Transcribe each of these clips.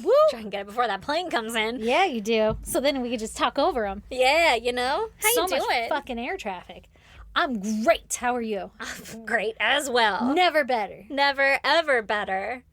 woo. Try and get it before that plane comes in. Yeah, you do. So then we could just talk over them. Yeah, you know? How so you doing? So much fucking air traffic. I'm great. How are you? I'm great as well. Never better. Never, ever better.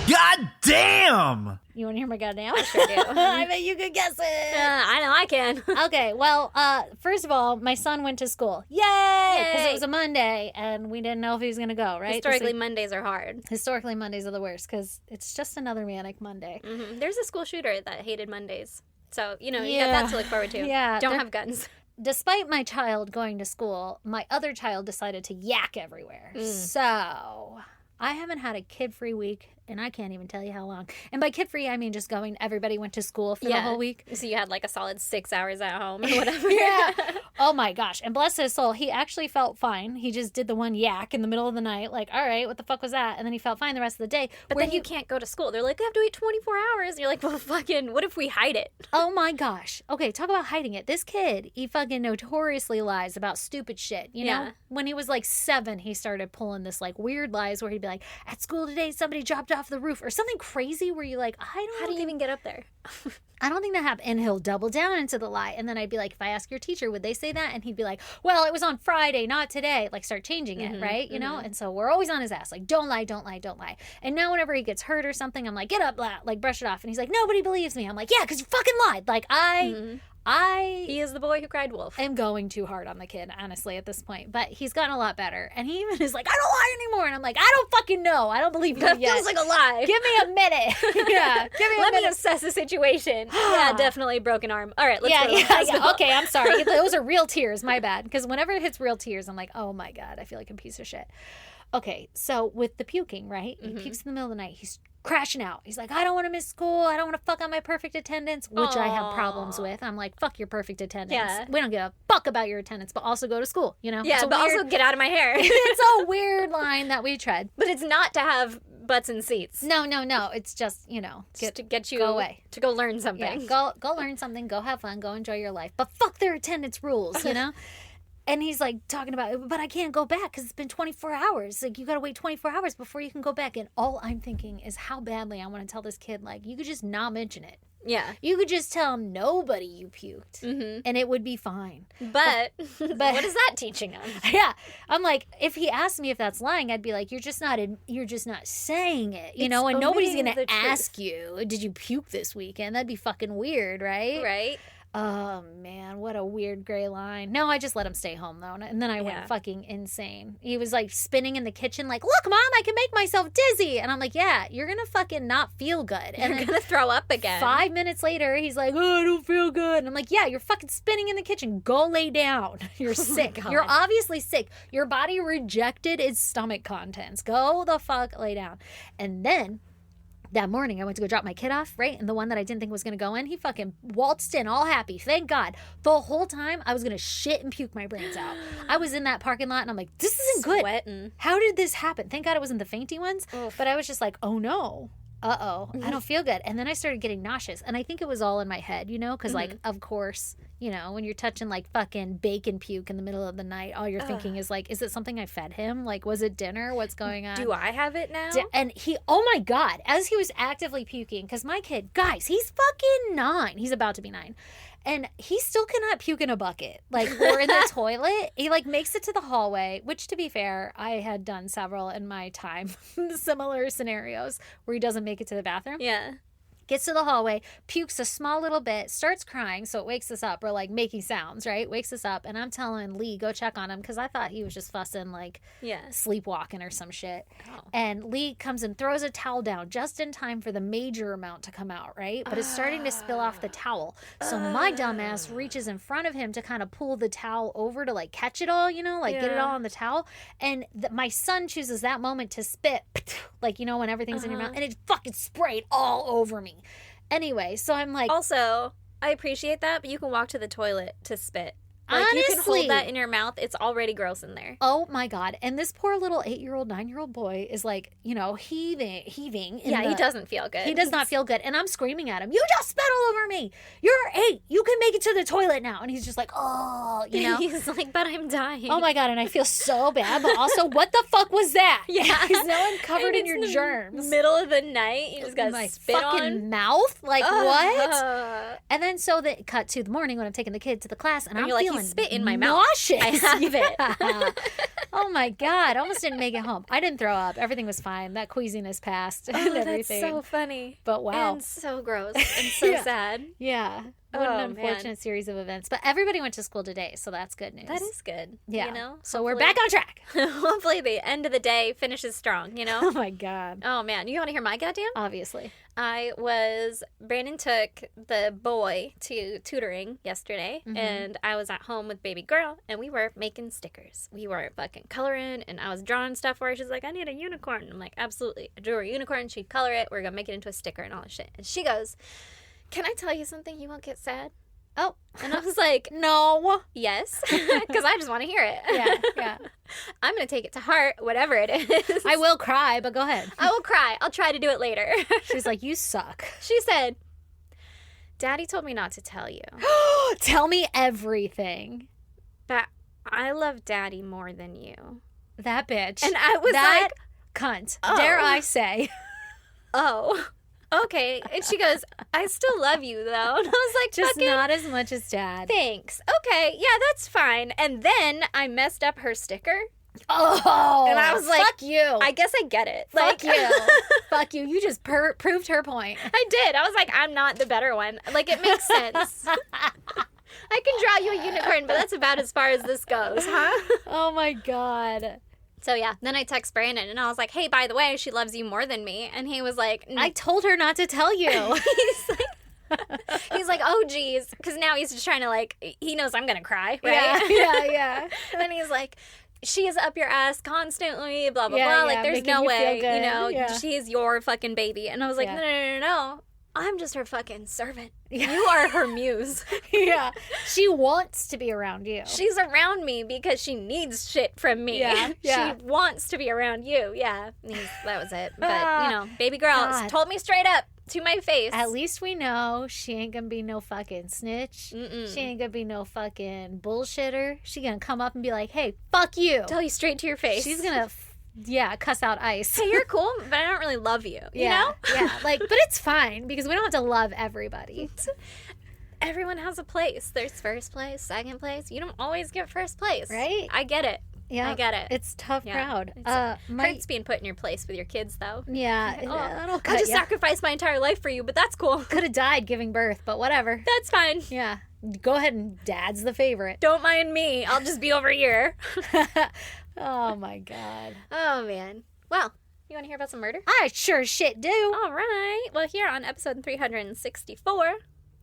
God damn! You want to hear my goddamn? I sure do. I bet you could guess it. I know I can. Okay, well, first of all, my son went to school. Yay! Because it was a Monday, and we didn't know if he was going to go, right? Historically, Mondays are hard. Historically, Mondays are the worst, because it's just another manic Monday. Mm-hmm. There's a school shooter that hated Mondays. So, you know, you got that to look forward to. Yeah. Don't have guns. Despite my child going to school, my other child decided to yak everywhere. So I haven't had a kid-free week, and I can't even tell you how long. And by kid-free, I mean just everybody went to school for the whole week. So you had like a solid 6 hours at home or whatever. Yeah. Oh my gosh. And bless his soul, he actually felt fine. He just did the one yak in the middle of the night. Like, all right, what the fuck was that? And then he felt fine the rest of the day. But then you can't go to school. They're like, you have to wait 24 hours. And you're like, well, fucking, what if we hide it? Oh my gosh. Okay, talk about hiding it. This kid, he fucking notoriously lies about stupid shit. You know? When he was like 7, he started pulling this like weird lies where he'd be like, at school today, somebody dropped off the roof or something crazy where you're like, I don't know. How do you even get up there? I don't think that happened. And he'll double down into the lie. And then I'd be like, if I ask your teacher, would they say that? And he'd be like, well, it was on Friday, not today. Like, start changing it, right? You know? And so we're always on his ass. Like, don't lie, don't lie, don't lie. And now whenever he gets hurt or something, I'm like, get up, blah, like, brush it off. And he's like, nobody believes me. I'm like, yeah, because you fucking lied. Like, He is the boy who cried wolf. I'm going too hard on the kid, honestly, at this point. But he's gotten a lot better. And he even is like, I don't lie anymore. And I'm like, I don't fucking know. I don't believe you That yet. feels like a lie. Give me a minute. Yeah. Give me a Let minute. me assess the situation. Yeah, definitely broken arm. All right, let's go to the hospital. Yeah. Okay, I'm sorry. Those are real tears. My bad. Because whenever it hits real tears, I'm like, oh my God, I feel like a piece of shit. Okay, so with the puking, right? He pukes in the middle of the night. He's crashing out. He's like, I don't want to miss school. I don't want to fuck on my perfect attendance, which I have problems with. I'm like, fuck your perfect attendance. Yeah. We don't give a fuck about your attendance, but also go to school, you know? Yeah, but also get out of my hair. It's a weird line that we tread. But it's not to have butts in seats. No. It's just, you know, Just to get you go away. To go learn something. Yeah, go learn something, go have fun, go enjoy your life. But fuck their attendance rules, you know? And he's like talking about, but I can't go back because it's been 24 hours. Like, you got to wait 24 hours before you can go back. And all I'm thinking is how badly I want to tell this kid, like, you could just not mention it. Yeah. You could just tell nobody you puked and it would be fine. But what is that teaching him? Yeah. I'm like, if he asked me if that's lying, I'd be like, you're just not saying it, you know, and nobody's going to ask you, did you puke this weekend? That'd be fucking weird, right? Right. Oh, man, what a weird gray line. No, I just let him stay home, though. And then I went fucking insane. He was, like, spinning in the kitchen like, look, Mom, I can make myself dizzy. And I'm like, yeah, you're going to fucking not feel good. And you're going to throw up again. 5 minutes later, he's like, oh, I don't feel good. And I'm like, yeah, you're fucking spinning in the kitchen. Go lay down. You're sick. You're obviously sick. Your body rejected its stomach contents. Go the fuck lay down. And then that morning, I went to go drop my kid off, right? And the one that I didn't think was going to go in, he fucking waltzed in all happy. Thank God. The whole time, I was going to shit and puke my brains out. I was in that parking lot, and I'm like, this isn't good. Sweating. How did this happen? Thank God it wasn't the fainty ones. Oof. But I was just like, oh, no. Uh-oh. I don't feel good. And then I started getting nauseous. And I think it was all in my head, you know? Because, like, of course, you know, when you're touching, like, fucking bacon puke in the middle of the night, all you're thinking is, like, is it something I fed him? Like, was it dinner? What's going on? Do I have it now? And he, oh, my God, as he was actively puking, because my kid, guys, he's fucking 9. He's about to be 9. And he still cannot puke in a bucket, like, or in the toilet. He, like, makes it to the hallway, which, to be fair, I had done several in my time, similar scenarios where he doesn't make it to the bathroom. Yeah. Gets to the hallway, pukes a small little bit, starts crying, so it wakes us up, or, like, making sounds, right? Wakes us up, and I'm telling Lee, go check on him, because I thought he was just fussing, like, sleepwalking or some shit. Oh. And Lee comes and throws a towel down just in time for the major amount to come out, right? But it's starting to spill off the towel. So my dumbass reaches in front of him to kind of pull the towel over to, like, catch it all, you know, like, get it all on the towel. And my son chooses that moment to spit, like, you know, when everything's in your mouth, and it fucking sprayed all over me. Anyway, so I'm like... Also, I appreciate that, but you can walk to the toilet to spit. Like, Honestly. you can hold that in your mouth. It's already gross in there. Oh my God. And this poor little 8-year-old, 9-year-old boy is like, heaving. He doesn't feel good. He does not feel good. And I'm screaming at him, you just spit all over me. You're 8. You can make it to the toilet now. And he's just like, oh, He's like, but I'm dying. Oh my God. And I feel so bad. But also, what the fuck was that? Yeah. Because now I'm covered in it's your the germs. Middle of the night. You just got my spit fucking on. mouth? Like, what? Ugh. And then so they cut to the morning when I'm taking the kid to the class. And I'm you're like, feeling he spit in my mouth. nauseous. I have it. Yeah. Oh my God. I almost didn't make it home. I didn't throw up. Everything was fine. That queasiness passed and everything. That's so funny. But wow. And so gross and so sad. Yeah. What an Oh, unfortunate man. series of events. But everybody went to school today, so that's good news. That is good. Yeah. So we're Hopefully- back on track. Hopefully the end of the day finishes strong, Oh my God. Oh, man. You want to hear my goddamn? Obviously. Brandon took the boy to tutoring yesterday, and I was at home with baby girl, and we were making stickers. We were fucking coloring, and I was drawing stuff for her. She's like, I need a unicorn. I'm like, absolutely. I drew her a unicorn. She'd color it. We're going to make it into a sticker and all this shit. And she goes, can I tell you something? You won't get sad? Oh. And I was like, No. yes, because I just want to hear it. Yeah. I'm going to take it to heart, whatever it is. I will cry, but go ahead. I will cry. I'll try to do it later. She's like, you suck. She said, Daddy told me not to tell you, Tell me everything. but I love Daddy more than you. That bitch. And I was that like, cunt. Oh. Dare I say. oh, okay. And she goes, I still love you, though. And I was like, Just fucking not as much as Dad. thanks. Okay, yeah, that's fine. And then I messed up her sticker. Oh. And I was like, fuck you. I guess I get it. Fuck you. Fuck you. You just proved her point. I did. I was like, I'm not the better one. Like, it makes sense. I can draw you a unicorn, but that's about as far as this goes, huh? Oh my God. So, yeah. Then I text Brandon, and I was like, hey, by the way, she loves you more than me. And he was like, I told her not to tell you. he's like, oh, geez. Because now he's just trying to, like, he knows I'm going to cry, right? Yeah. And he's like, she is up your ass constantly, blah, blah, Yeah, blah. Like, yeah, there's making no you way, feel good. you know, Yeah. she is your fucking baby. And I was like, Yeah. no. I'm just her fucking servant. Yeah. You are her muse. Yeah. She wants to be around you. She's around me because she needs shit from me. Yeah. She wants to be around you. Yeah. That was it. But, baby girl God. told me straight up to my face. At least we know she ain't gonna be no fucking snitch. Mm-mm. She ain't gonna be no fucking bullshitter. She gonna come up and be like, hey, fuck you. Tell you straight to your face. She's gonna, cuss out Ice. Hey, you're cool, but I don't really love you. You know? Yeah, but it's fine because we don't have to love everybody. Everyone has a place. There's first place, second place. You don't always get first place. Right? I get it. Yeah. I get it. It's tough Yeah. crowd. Hurts being put in your place with your kids, though. Yeah. Oh, I just sacrificed my entire life for you, but that's cool. Could have died giving birth, but whatever. That's fine. Yeah. Go ahead and Dad's the favorite. Don't mind me. I'll just be over here. Oh my God. Oh, man. Well, you want to hear about some murder? I sure shit do. All right. Well, here on episode 364,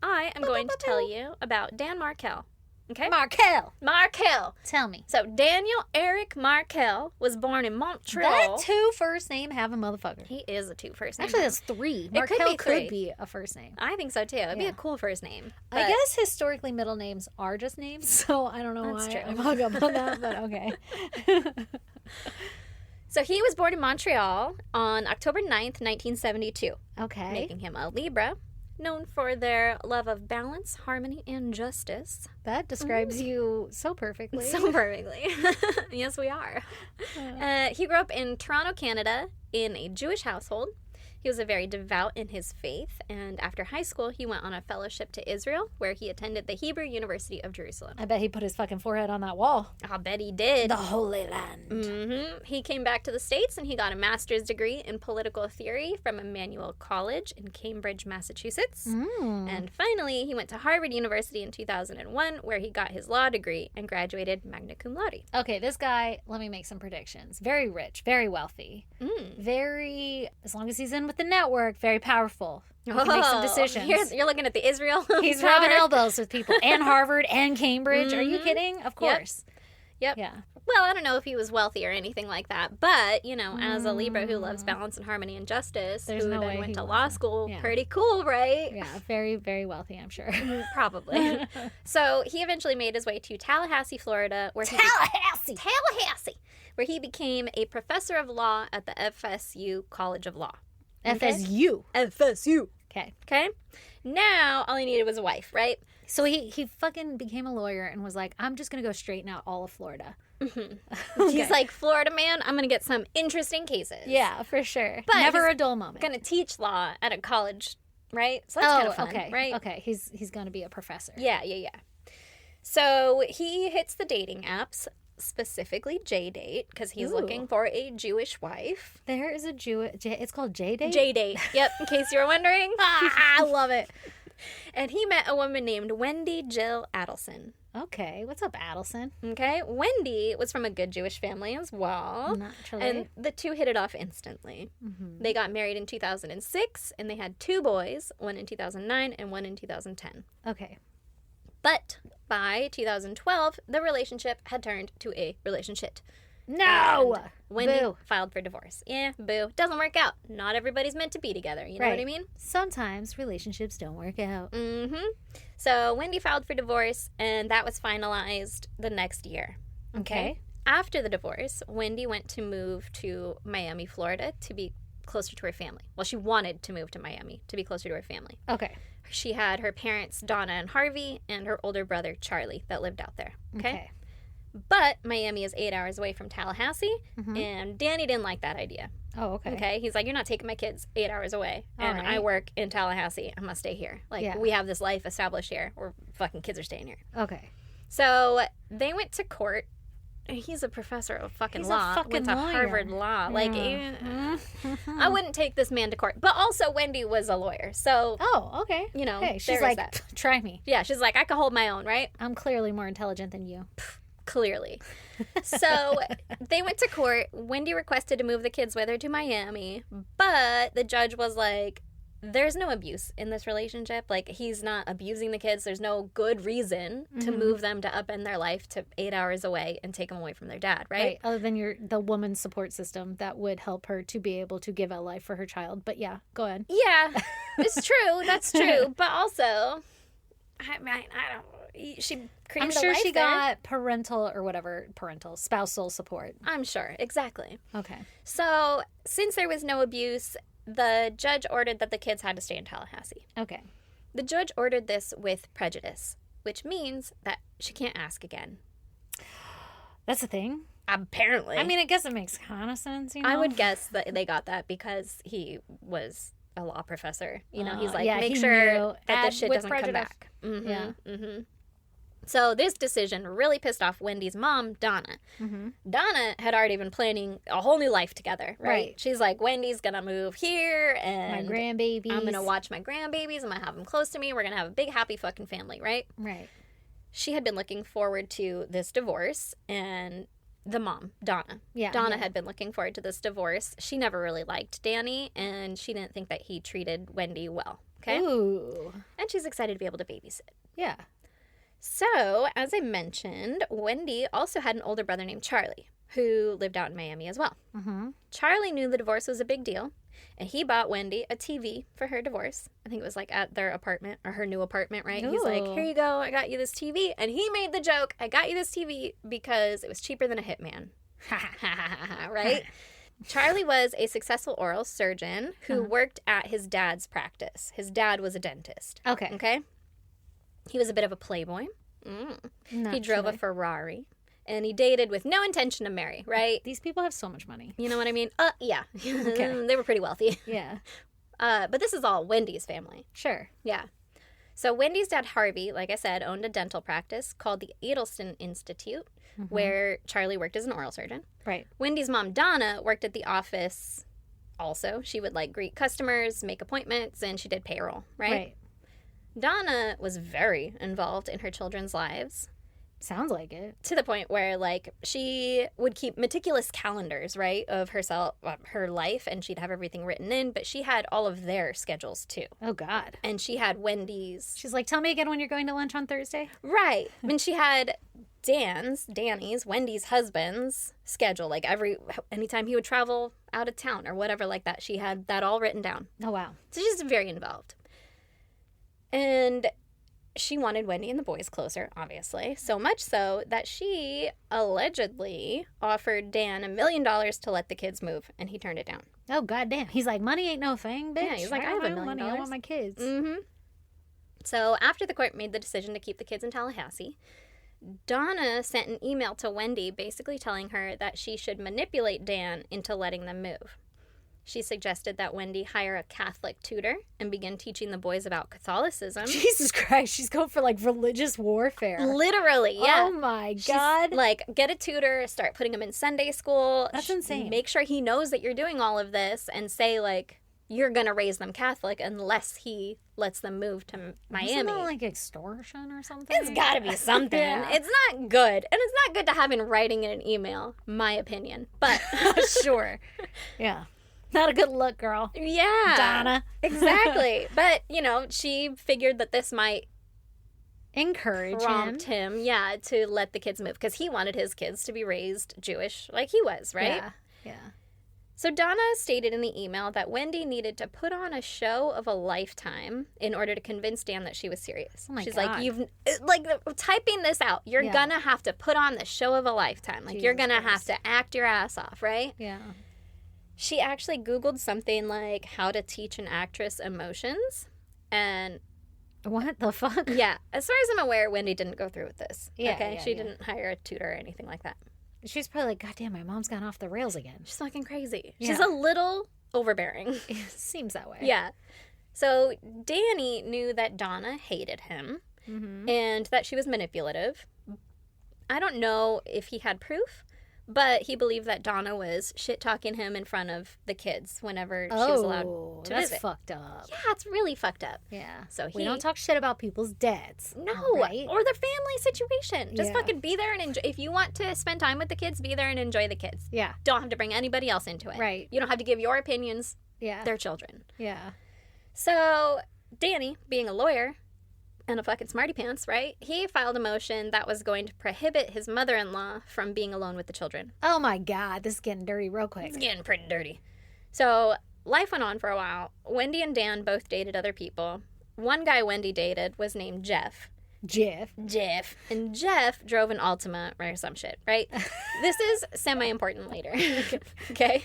I am going to tell you about Dan Markel. Okay? Markel. Tell me. So, Daniel Eric Markel was born in Montreal. That 2 first name have a motherfucker. He is a 2 first name. Actually, that's 3. It Markel could be 3. could be a first name. I think so, too. It'd be Yeah. a cool first name. I but- guess historically middle names are just names, so I don't know That's why true. I'm hung up on that, but okay. So, he was born in Montreal on October 9th, 1972, Okay. making him a Libra, known for their love of balance, harmony, and justice. That describes you so perfectly. So perfectly. Yes, we are. He grew up in Toronto, Canada, in a Jewish household. He was a very devout in his faith, and after high school, he went on a fellowship to Israel, where he attended the Hebrew University of Jerusalem. I bet he put his fucking forehead on that wall. I bet he did. The Holy Land. He came back to the States, and he got a master's degree in political theory from Emmanuel College in Cambridge, Massachusetts. And finally, he went to Harvard University in 2001, where he got his law degree and graduated magna cum laude. Okay, this guy, let me make some predictions. Very rich, very wealthy. Very, as long as he's in with the network, very powerful. He can make some decisions. You're looking at the Israel. He's power. rubbing elbows with people. And Harvard and Cambridge. Are you kidding? Of course. Yep. Yeah. Well, I don't know if he was wealthy or anything like that, but, you know, as a Libra who loves balance and harmony and justice, There's who no then way went he to wasn't. law school, Yeah. pretty cool, right? Yeah, very, very wealthy, I'm sure. Probably. So he eventually made his way to Tallahassee, Florida, where Tallahassee, where he became a professor of law at the FSU College of Law. FSU. FSU. Okay. Okay? Now, all he needed was a wife, right? So he fucking became a lawyer and was like, I'm just going to go straighten out all of Florida. He's like, Florida man, I'm going to get some interesting cases. Yeah, for sure. But never he's a dull moment. Going to teach law at a college, right? So that's kind of fun, okay. right? Okay, he's going to be a professor. Yeah. So he hits the dating apps, specifically J-Date, because he's looking for a Jewish wife. There is a it's called J-Date? J-Date. Yep, in case you were wondering. I love it. And he met a woman named Wendy Jill Adelson. Okay, what's up, Adelson? Okay, Wendy was from a good Jewish family as well. Naturally. And the two hit it off instantly. Mm-hmm. They got married in 2006, and they had 2 boys, one in 2009 and one in 2010. Okay. But by 2012, the relationship had turned to a relationship. No! And Wendy Boo. filed for divorce. Yeah, boo. Doesn't work out. Not everybody's meant to be together. You know what I mean? Sometimes relationships don't work out. Mm-hmm. So Wendy filed for divorce, and that was finalized the next year. Okay. After the divorce, Wendy went to move to Miami, Florida to be closer to her family. Well, she wanted to move to Miami to be closer to her family. Okay. She had her parents, Donna and Harvey, and her older brother, Charlie, that lived out there. Okay? But Miami is 8 hours away from Tallahassee, and Danny didn't like that idea. Oh, okay. Okay? He's like, you're not taking my kids 8 hours away, and I work in Tallahassee. I'm going to stay here. Like, we have this life established here, or fucking kids are staying here. Okay. So they went to court. He's a professor of fucking law. Went to Harvard Law. Like, I wouldn't take this man to court. But also, Wendy was a lawyer. So, Oh, okay. you know, Hey, she's there is like, that. try me. Yeah, she's like, I can hold my own, right? I'm clearly more intelligent than you. Clearly. So they went to court. Wendy requested to move the kids with her to Miami. But the judge was like, there's no abuse in this relationship. Like, he's not abusing the kids. There's no good reason to move them to upend their life to 8 hours away and take them away from their dad, right? Other than the woman's support system that would help her to be able to give a life for her child. But yeah, go ahead. Yeah, it's true. That's true. But also, I don't. She created I'm sure a life she there. got spousal support. I'm sure. Exactly. Okay. So since there was no abuse, the judge ordered that the kids had to stay in Tallahassee. Okay. The judge ordered this with prejudice, which means that she can't ask again. That's the thing. Apparently. I mean, I guess it makes kind of sense, you know? I would guess that they got that because he was a law professor. You know, he's like, make he sure knew. that this shit With doesn't come prejudice. back. Mm-hmm, Yeah. Mm-hmm. So this decision really pissed off Wendy's mom, Donna. Mm-hmm. Donna had already been planning a whole new life together, right? Right. She's like, Wendy's going to move here and My grandbabies. I'm going to watch my grandbabies. I'm going to have them close to me. We're going to have a big, happy fucking family, right? Right. She had been looking forward to this divorce, and the mom, Donna. Yeah. Donna had been looking forward to this divorce. She never really liked Danny, and she didn't think that he treated Wendy well, okay? Ooh. And she's excited to be able to babysit. Yeah. So, as I mentioned, Wendy also had an older brother named Charlie, who lived out in Miami as well. Mm-hmm. Charlie knew the divorce was a big deal, and he bought Wendy a TV for her divorce. I think it was like at their apartment, or her new apartment, right? He's like, Ooh. here you go, I got you this TV. And he made the joke, I got you this TV because it was cheaper than a hitman. Right? Charlie was a successful oral surgeon who worked at his dad's practice. His dad was a dentist. Okay. Okay? He was a bit of a playboy. He drove a Naturally. Ferrari. And he dated with no intention to marry, right? These people have so much money. You know what I mean? Yeah. Okay. They were pretty wealthy. Yeah. But this is all Wendy's family. Sure. Yeah. So Wendy's dad, Harvey, like I said, owned a dental practice called the Adelson Institute, where Charlie worked as an oral surgeon. Right. Wendy's mom, Donna, worked at the office also. She would, like, greet customers, make appointments, and she did payroll, right? Donna was very involved in her children's lives. Sounds like it. To the point where, like, she would keep meticulous calendars, right, of herself, her life, and she'd have everything written in, but she had all of their schedules, too. Oh, God. And she had Wendy's. She's like, tell me again when you're going to lunch on Thursday. Right. And she had Danny's, Wendy's husband's schedule. Like anytime he would travel out of town or whatever like that, she had that all written down. Oh, wow. So she's very involved. And she wanted Wendy and the boys closer, obviously. So much so that she allegedly offered Dan $1 million to let the kids move, and he turned it down. Oh, goddamn. He's like, money ain't no thing, bitch. Yeah, he's like, I have $1 million. Money. I want my kids. Mm-hmm. So after the court made the decision to keep the kids in Tallahassee, Donna sent an email to Wendy basically telling her that she should manipulate Dan into letting them move. She suggested that Wendy hire a Catholic tutor and begin teaching the boys about Catholicism. Jesus Christ, she's going for like religious warfare. Literally, yeah. Oh my God. She's, like, get a tutor, start putting him in Sunday school. That's insane. Make sure he knows that you're doing all of this and say, like, you're going to raise them Catholic unless he lets them move to Miami. Isn't that like extortion or something? It's got to be something. Yeah. It's not good. And it's not good to have in writing in an email, my opinion. But sure. Yeah. Not a good look, girl. Yeah. Donna. Exactly. But, you know, she figured that this might encourage prompt him, yeah, to let the kids move. Because he wanted his kids to be raised Jewish like he was, right? Yeah. Yeah. So Donna stated in the email that Wendy needed to put on a show of a lifetime in order to convince Dan that she was serious. Oh my She's God. like, you've, like, typing this out, you're Yeah. gonna have to put on the show of a lifetime. Like, you're Jesus gonna Christ. have to act your ass off, right? Yeah. She actually Googled something like how to teach an actress emotions. And What the fuck? yeah, as far as I'm aware, Wendy didn't go through with this. Yeah, Okay? yeah, She yeah. didn't hire a tutor or anything like that. She's probably like, God damn, my mom's gone off the rails again. She's fucking crazy. Yeah. She's a little overbearing. Seems that way. Yeah. So Danny knew that Donna hated him Mm-hmm. and that she was manipulative. I don't know if he had proof, but he believed that Donna was shit-talking him in front of the kids whenever she was allowed to that's visit. fucked up. Yeah, it's really fucked up. Yeah. So we he don't talk shit about people's dads. No, Right? or their family situation. Just Yeah. fucking be there and enjoy. If you want to spend time with the kids, be there and enjoy the kids. Yeah. Don't have to bring anybody else into it. Right. You don't have to give your opinions. Yeah. They're children. Yeah. So Danny, being a lawyer and a fucking smarty pants, right? He filed a motion that was going to prohibit his mother-in-law from being alone with the children. Oh my God, this is getting dirty real quick. It's getting pretty dirty. So life went on for a while. Wendy and Dan both dated other people. One guy Wendy dated was named Jeff. Jeff. And Jeff drove an Altima or some shit, right? This is semi-important later. Okay?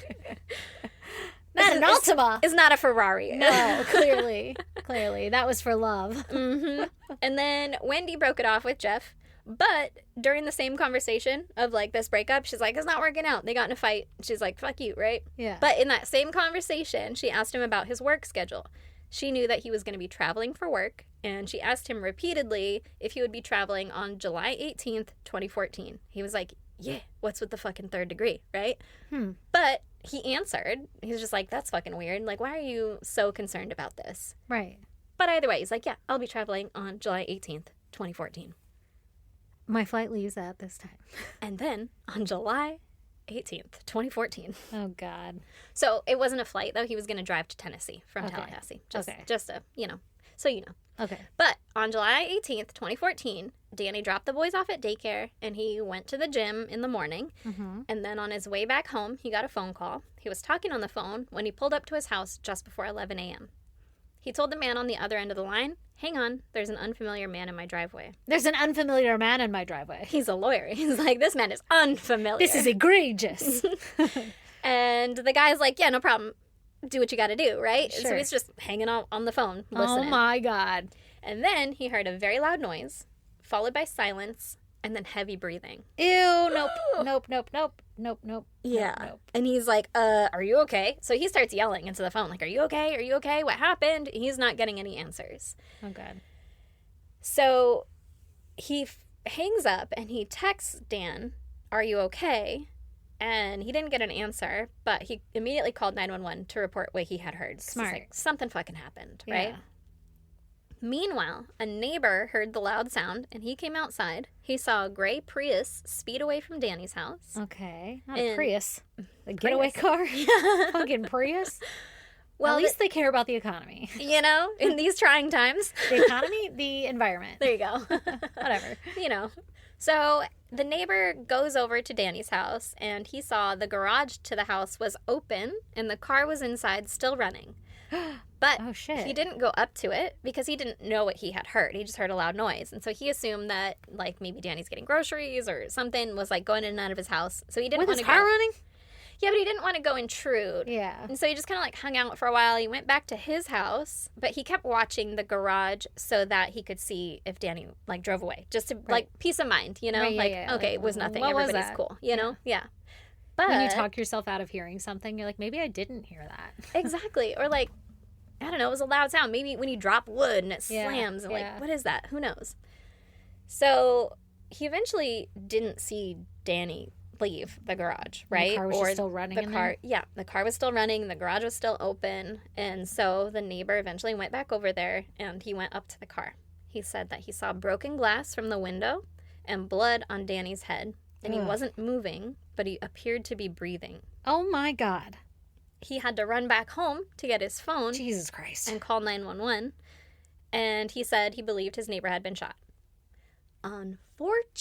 Not an Altima. It's not a Ferrari. No, clearly. Clearly. That was for love. Mm-hmm. And then Wendy broke it off with Jeff. But during the same conversation of, like, this breakup, she's like, it's not working out. They got in a fight. She's like, fuck you, right? Yeah. But in that same conversation, she asked him about his work schedule. She knew that he was going to be traveling for work, and she asked him repeatedly if he would be traveling on July 18th, 2014. He was like, yeah, what's with the fucking third degree, right? But he answered. He's just like, that's fucking weird. Like, why are you so concerned about this? Right. But either way, he's like, yeah, I'll be traveling on July 18th, 2014. My flight leaves at this time. And then on July 18th, 2014. Oh, God. So it wasn't a flight, though. He was going to drive to Tennessee from Okay. Tallahassee. Okay. Just a, you know, so you know. Okay. But on July 18th, 2014, Danny dropped the boys off at daycare and he went to the gym in the morning. Mm-hmm. And then on his way back home, he got a phone call. He was talking on the phone when he pulled up to his house just before 11 a.m. He told the man on the other end of the line, hang on, there's an unfamiliar man in my driveway. There's an unfamiliar man in my driveway. He's a lawyer. He's like, this man is unfamiliar. This is egregious. And the guy's like, yeah, no problem. Do what you got to do, right? So Sure. he's just hanging out on the phone, listening. Oh, my God. And then he heard a very loud noise, followed by silence, and then heavy breathing. Ew. Nope. Nope. Nope. Nope. Nope. Nope. Yeah. Nope. And he's like, are you okay? So he starts yelling into the phone, like, are you okay? Are you okay? What happened? He's not getting any answers. Oh, God. So he hangs up and he texts Dan, are you okay? And he didn't get an answer, but he immediately called 911 to report what he had heard. 'Cause he's Smart. like, something fucking happened, right? Yeah. Meanwhile, a neighbor heard the loud sound and he came outside. He saw a gray Prius speed away from Danny's house. Okay. Not a And- Prius. A getaway car? Yeah. Fucking Prius? Well, At least they care about the economy. you know, in these trying times. The economy, the environment. There you go. Whatever. You know. So the neighbor goes over to Danny's house, and he saw the garage to the house was open, and the car was inside still running. But Oh, shit. he didn't go up to it because he didn't know what he had heard. He just heard a loud noise. And so he assumed that, like, maybe Danny's getting groceries or something, was, like, going in and out of his house. So he didn't With want his to car go. running? Yeah, but he didn't want to go intrude. Yeah. And so he just kind of, like, hung out for a while. He went back to his house, but he kept watching the garage so that he could see if Danny, like, drove away. Just to, like, peace of mind, you know? Right, yeah, like, yeah. okay, Like, it was nothing. what was Everybody's that? cool, you know? Yeah. But When you talk yourself out of hearing something, you're like, maybe I didn't hear that. exactly. Or, like, I don't know, it was a loud sound. Maybe when you drop wood and it Yeah, slams, and yeah. like, what is that? Who knows? So he eventually didn't see Danny leave the garage, right? The car was just still running the in car, there? yeah, the car was still running, the garage was still open, and so the neighbor eventually went back over there and he went up to the car. He said that he saw broken glass from the window and blood on Danny's head, and he Ugh. wasn't moving, but he appeared to be breathing. Oh, my God. He had to run back home to get his phone Jesus Christ. and call 911, and he said he believed his neighbor had been shot.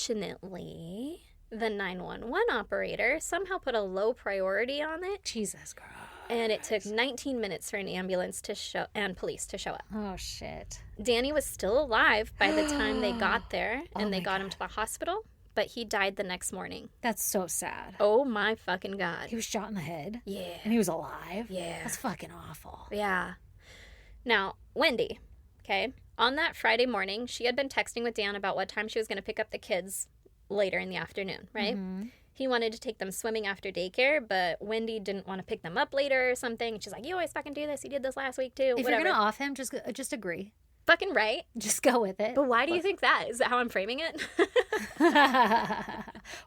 Unfortunately, the 911 operator somehow put a low priority on it, Jesus Christ. and it took 19 minutes for an ambulance to show and police to show up. Oh, shit. Danny was still alive by the time they got there, and Oh they my got him to the hospital, but he died the next morning. That's so sad. Oh my fucking God. He was shot in the head. Yeah. And he was alive. Yeah. That's fucking awful. Yeah. Now, Wendy, okay, on that Friday morning, she had been texting with Dan about what time she was going to pick up the kids later in the afternoon, right? Mhm. He wanted to take them swimming after daycare, but Wendy didn't want to pick them up later or something. She's like, you always fucking do this. You did this last week too. If Whatever. you're going to off him, just agree. Fucking right. Just go with it. But why do you think that? Is that how I'm framing it?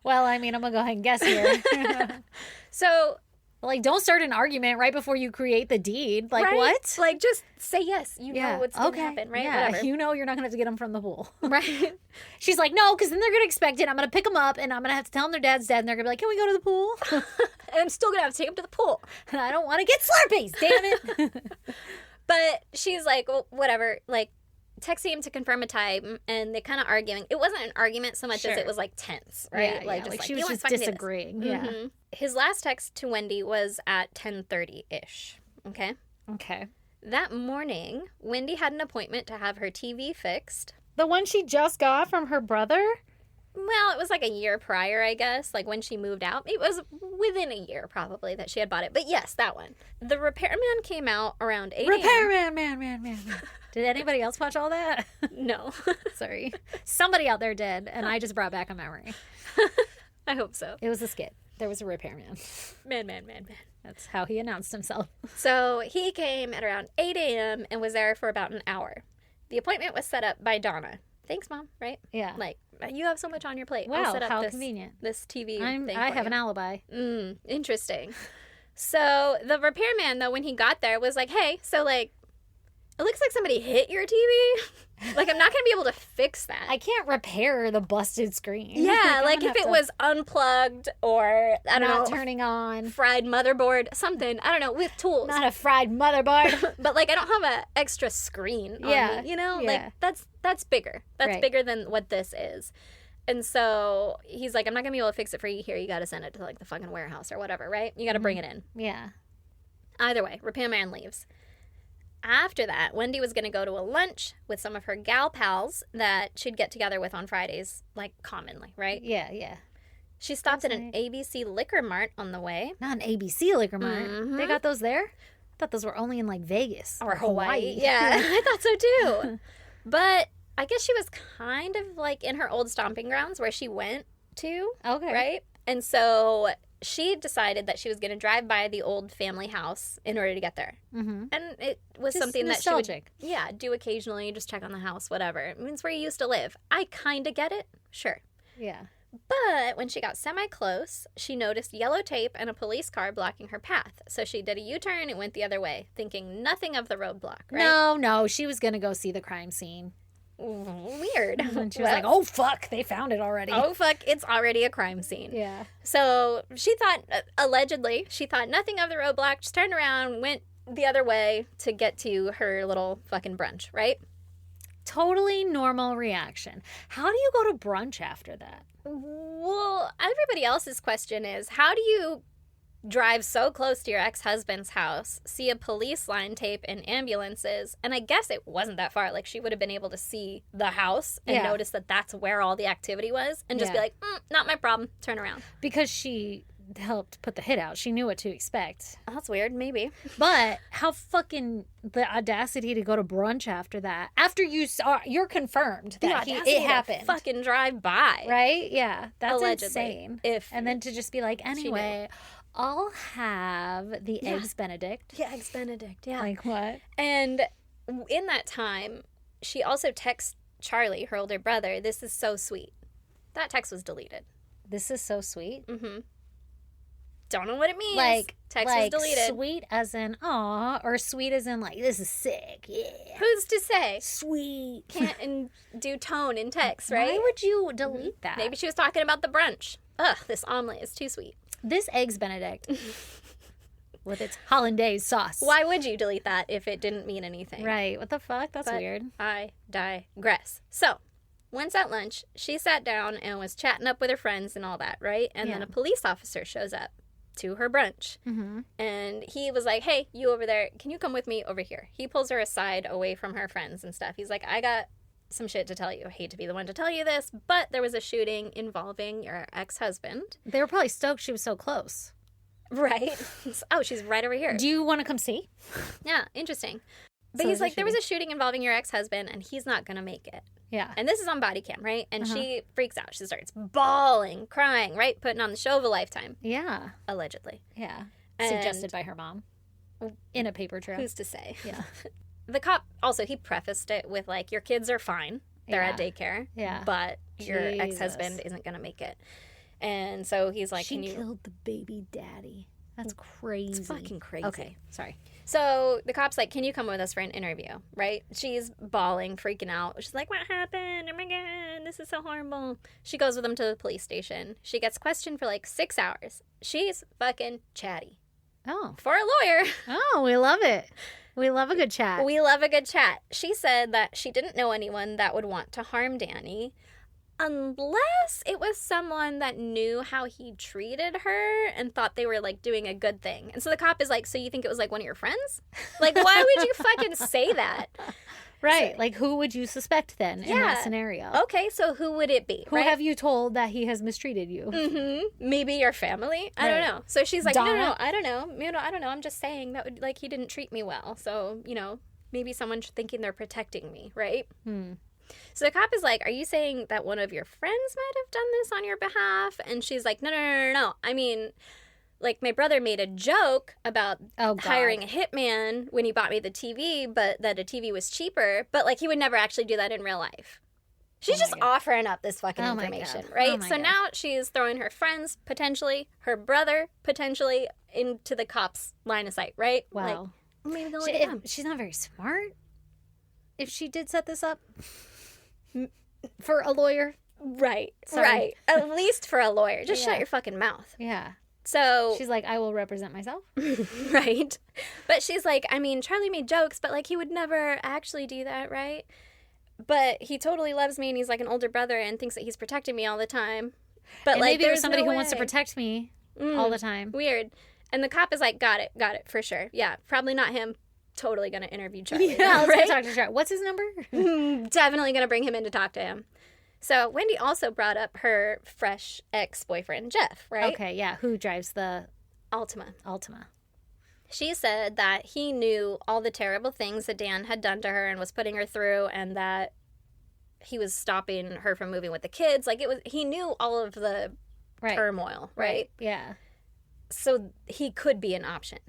Well, I mean, I'm going to go ahead and guess here. So, Like, don't start an argument right before you create the deed. Like, right? what? Like, just say yes. You know what's going to okay. happen, right? Yeah, Whatever. you know you're not going to have to get them from the pool. Right? She's like, no, because then they're going to expect it. I'm going to pick them up, and I'm going to have to tell them their dad's dead, and they're going to be like, can we go to the pool? And I'm still going to have to take them to the pool. And I don't want to get Slurpees, damn it. But she's like, well, whatever. Like, texting him to confirm a time, and they kind of arguing. It wasn't an argument so much as Sure. it was like tense, right? Yeah, Just she "You was always just fucking do this." disagreeing. Yeah. Mhm. His last text to Wendy was at 10:30-ish, okay? Okay. That morning, Wendy had an appointment to have her TV fixed. The one she just got from her brother? Well, it was like a year prior, I guess, like when she moved out. It was within a year, probably, that she had bought it. But yes, that one. The repairman came out around 8 a.m. Repairman, man. Did anybody else watch all that? No. Sorry. Somebody out there did, and I just brought back a memory. I hope so. It was a skit. There was a repairman. Man. That's how he announced himself. So he came at around 8 a.m. and was there for about an hour. The appointment was set up by Donna. Thanks, Mom, right? Yeah. Like, you have so much on your plate. I'll Wow, set up how this, convenient. this TV thing I for have you. an alibi. Interesting. So the repairman, though, when he got there, was like, hey, so, like, it looks like somebody hit your TV. Like, I'm not going to be able to fix that. I can't repair the busted screen. Yeah, I'm like gonna if have it to- was unplugged or, I don't not know, turning on. fried motherboard, something, I don't know, with tools. Not a fried motherboard. But, like, I don't have an extra screen on Yeah, me, you know? yeah. Like, that's bigger. That's Right. bigger than what this is. And so he's like, I'm not going to be able to fix it for you here. You got to send it to, like, the fucking warehouse or whatever, right? You got to bring it in. Yeah. Either way, repairman leaves. After that, Wendy was going to go to a lunch with some of her gal pals that she'd get together with on Fridays, like, commonly, right? Yeah. She stopped at That's an ABC Liquor Mart on the way. Not an ABC Liquor Mart. Mhm. They got those there? I thought those were only in like Vegas Or Hawaii. Yeah, I thought so too. But I guess she was kind of like in her old stomping grounds where she went to, Okay. right? And so she decided that she was going to drive by the old family house in order to get there. Mm-hmm. And it was Just something nostalgic. that she would, do occasionally, just check on the house, whatever. I mean, it's where you used to live. I kind of get it, sure. Yeah. But when she got semi-close, she noticed yellow tape and a police car blocking her path. So she did a U-turn and went the other way, thinking nothing of the roadblock, right? No. She was going to go see the crime scene. Weird. And she was like, oh, fuck. They found it already. oh, fuck, it's already a crime scene. Yeah. So she thought, allegedly, she thought nothing of the roadblock, just turned around, went the other way to get to her little fucking brunch, right? Totally normal reaction. How do you go to brunch after that? Well, everybody else's question is, how do you drive so close to your ex-husband's house, see a police line tape and ambulances, and I guess it wasn't that far. Like, she would have been able to see the house and notice that that's where all the activity was and just be like, not my problem, turn around. Because she helped put the hit out. She knew what to expect. Oh, that's weird, maybe. But how fucking the audacity to go to brunch after that. After you're confirmed that it happened. Fucking drive by. Right? Yeah. That's allegedly insane. And then to just be like, anyway, I'll have the Eggs Benedict. Yeah, Eggs Benedict. Yeah. Like what? And in that time, she also texts Charlie, her older brother, "This is so sweet." That text was deleted. This is so sweet? Mm-hmm. Don't know what it means. Like, text was deleted. Sweet as in aw, or sweet as in like, this is sick. Yeah. Who's to say? Sweet. Can't do tone in text, right? Why would you delete that? Maybe she was talking about the brunch. Ugh, this omelet is too sweet. This Eggs Benedict with its hollandaise sauce. Why would you delete that if it didn't mean anything? Right. What the fuck? That's weird. I digress. So, once at lunch, she sat down and was chatting up with her friends and all that, right? And then a police officer shows up to her brunch. Mm-hmm. And he was like, "Hey, you over there, can you come with me over here?" He pulls her aside away from her friends and stuff. He's like, "I got some shit to tell you. I hate to be the one to tell you this, but there was a shooting involving your ex-husband." They were probably stoked she was so close. Right. Oh, she's right over here. Do you want to come see? Yeah, interesting. But So he's like, there was a shooting involving your ex-husband, and he's not going to make it. Yeah. And this is on body cam, right? And she freaks out. She starts bawling, crying, right? Putting on the show of a lifetime. Yeah. Allegedly. Yeah. And suggested by her mom in a paper trail. Who's to say? Yeah. The cop, also, he prefaced it with, like, your kids are fine. They're at Yeah. daycare. Yeah. But your Jesus. ex-husband isn't going to make it. And so he's like, she can you... killed the baby daddy. That's crazy. It's fucking crazy. Okay, sorry. So the cop's like, can you come with us for an interview, right? She's bawling, freaking out. She's like, what happened? Oh my God, this is so horrible. She goes with him to the police station. She gets questioned for like 6 hours. She's fucking chatty. Oh. For a lawyer. Oh, we love it. We love a good chat. We love a good chat. She said that she didn't know anyone that would want to harm Danny unless it was someone that knew how he treated her and thought they were like doing a good thing. And so the cop is like, so you think it was like one of your friends? Like, why would you fucking say that? Right. So, like, who would you suspect then in that scenario? Okay, so who would it be? Who have you told that he has mistreated you? Mm-hmm. Maybe your family? I don't know. So she's like, no, I don't know. I don't know. I'm just saying that would, like, he didn't treat me well. So, maybe someone's thinking they're protecting me, right? So the cop is like, are you saying that one of your friends might have done this on your behalf? And she's like, no. I mean, like, my brother made a joke about hiring a hitman when he bought me the TV, but that a TV was cheaper. But, like, he would never actually do that in real life. She's just offering up this fucking information, right? So now she's throwing her friends, potentially, her brother, potentially, into the cop's line of sight, right? Wow. Like, maybe they'll look at them. She's not very smart. If she did set this up for a lawyer. Right. Sorry. Right. At least for a lawyer. Just shut your fucking mouth. Yeah. So she's like, I will represent myself. Right. But she's like, I mean, Charlie made jokes, but like he would never actually do that, right? But he totally loves me and he's like an older brother and thinks that he's protecting me all the time. But and like maybe there's somebody who wants to protect me all the time. Weird. And the cop is like, got it, for sure. Yeah, probably not him. Totally gonna interview Charlie. Yeah, let's go talk to Charlie. What's his number? Definitely gonna bring him in to talk to him. So Wendy also brought up her fresh ex-boyfriend, Jeff, right? Okay, yeah. Who drives the Altima? She said that he knew all the terrible things that Dan had done to her and was putting her through, and that he was stopping her from moving with the kids. Like, he knew all of the turmoil, right? Yeah. So he could be an option.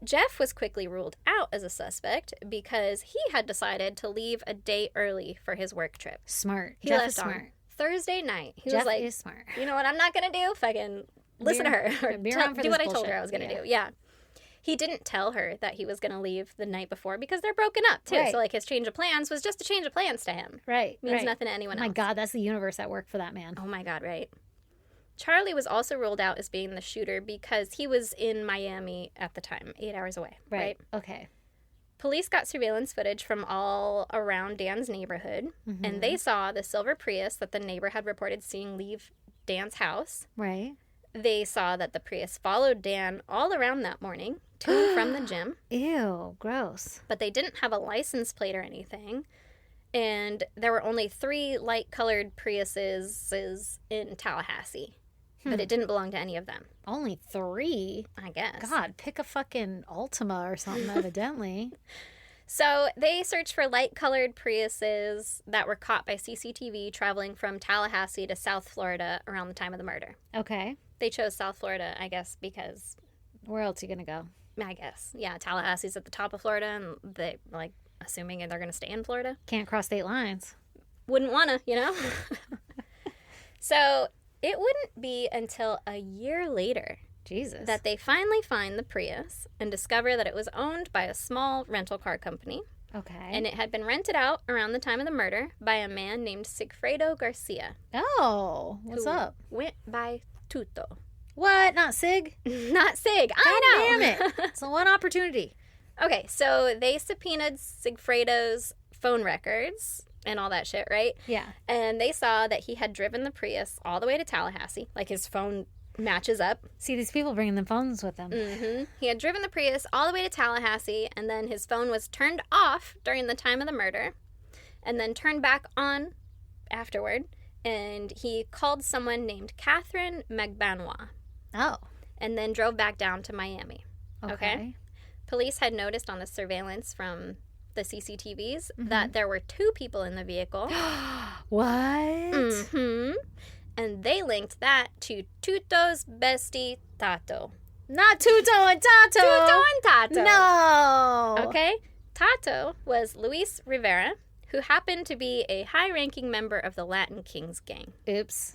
Jeff was quickly ruled out as a suspect because he had decided to leave a day early for his work trip. Smart. Jeff is smart. On Thursday night. He was like, is smart. You know what I'm not going to do? Fucking listen to her. Or do what I told her I was going to do. Yeah. He didn't tell her that he was going to leave the night before because they're broken up, too. Right. So, like, his change of plans was just a change of plans to him. Right. Means nothing to anyone else. Oh, my God. That's the universe at work for that man. Oh, my God. Right. Charlie was also ruled out as being the shooter because he was in Miami at the time, 8 hours away. Right. Okay. Police got surveillance footage from all around Dan's neighborhood, and they saw the silver Prius that the neighbor had reported seeing leave Dan's house. Right. They saw that the Prius followed Dan all around that morning, to and from the gym. Ew, gross. But they didn't have a license plate or anything. And there were only 3 light-colored Priuses in Tallahassee. But it didn't belong to any of them. Only 3? I guess. God, pick a fucking Altima or something, evidently. So they searched for light-colored Priuses that were caught by CCTV traveling from Tallahassee to South Florida around the time of the murder. Okay. They chose South Florida, I guess, because... Where else are you going to go? I guess. Yeah, Tallahassee's at the top of Florida, and they, like, assuming they're going to stay in Florida. Can't cross state lines. Wouldn't want to, you know? So... It wouldn't be until a year later Jesus. that they finally find the Prius and discover that it was owned by a small rental car company. Okay. And it had been rented out around the time of the murder by a man named Sigfredo Garcia. Oh, what's who up? Went by Tuto. What? Not Sig? Not Sig. I know. Damn it. It's the one opportunity. Okay, so they subpoenaed Sigfredo's phone records and all that shit, right? Yeah. And they saw that he had driven the Prius all the way to Tallahassee. Like, his phone matches up. See, these people bringing the phones with them. He had driven the Prius all the way to Tallahassee, and then his phone was turned off during the time of the murder, and then turned back on afterward. And he called someone named Catherine Magbanois. Oh. And then drove back down to Miami. Okay. Police had noticed on the surveillance from the CCTVs that there were 2 people in the vehicle. What? And they linked that to Tuto's bestie, Tato. Not Tuto and Tato. Tuto and Tato. No. Okay? Tato was Luis Rivera, who happened to be a high-ranking member of the Latin Kings gang. Oops.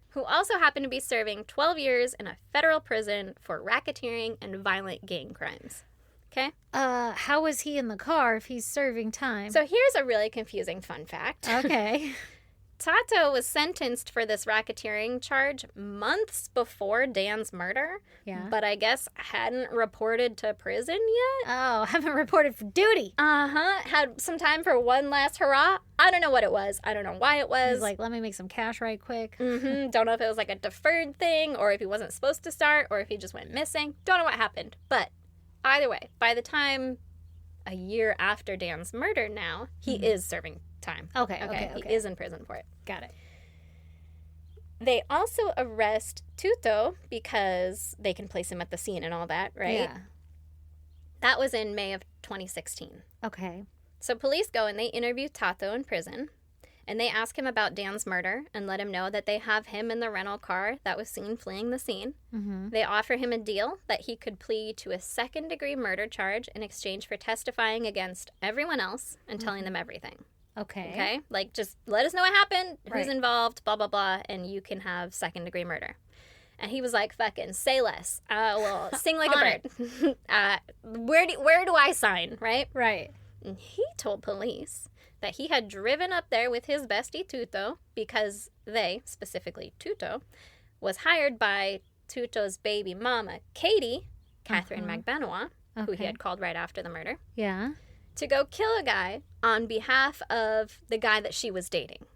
Who also happened to be serving 12 years in a federal prison for racketeering and violent gang crimes. Okay? How was he in the car if he's serving time? So here's a really confusing fun fact. Okay. Tato was sentenced for this racketeering charge months before Dan's murder. Yeah. But I guess hadn't reported to prison yet. Oh, haven't reported for duty. Had some time for one last hurrah. I don't know what it was. I don't know why it was. He's like, let me make some cash right quick. Don't know if it was like a deferred thing or if he wasn't supposed to start or if he just went missing. Don't know what happened. But either way, by the time a year after Dan's murder now, he is serving time. Okay. He is in prison for it. Got it. They also arrest Tuto because they can place him at the scene and all that, right? Yeah. That was in May of 2016. Okay. So police go and they interview Tato in prison, and they ask him about Dan's murder and let him know that they have him in the rental car that was seen fleeing the scene. They offer him a deal that he could plead to a second-degree murder charge in exchange for testifying against everyone else and telling them everything. Okay? Like, just let us know what happened, who's involved, blah, blah, blah, and you can have second-degree murder. And he was like, fucking say less. Well, sing like a bird. Where do I sign, right? Right. And he told police that he had driven up there with his bestie Tuto because they, specifically Tuto, was hired by Tuto's baby mama, Katie, Catherine Magbanois, who he had called right after the murder. Yeah. To go kill a guy on behalf of the guy that she was dating.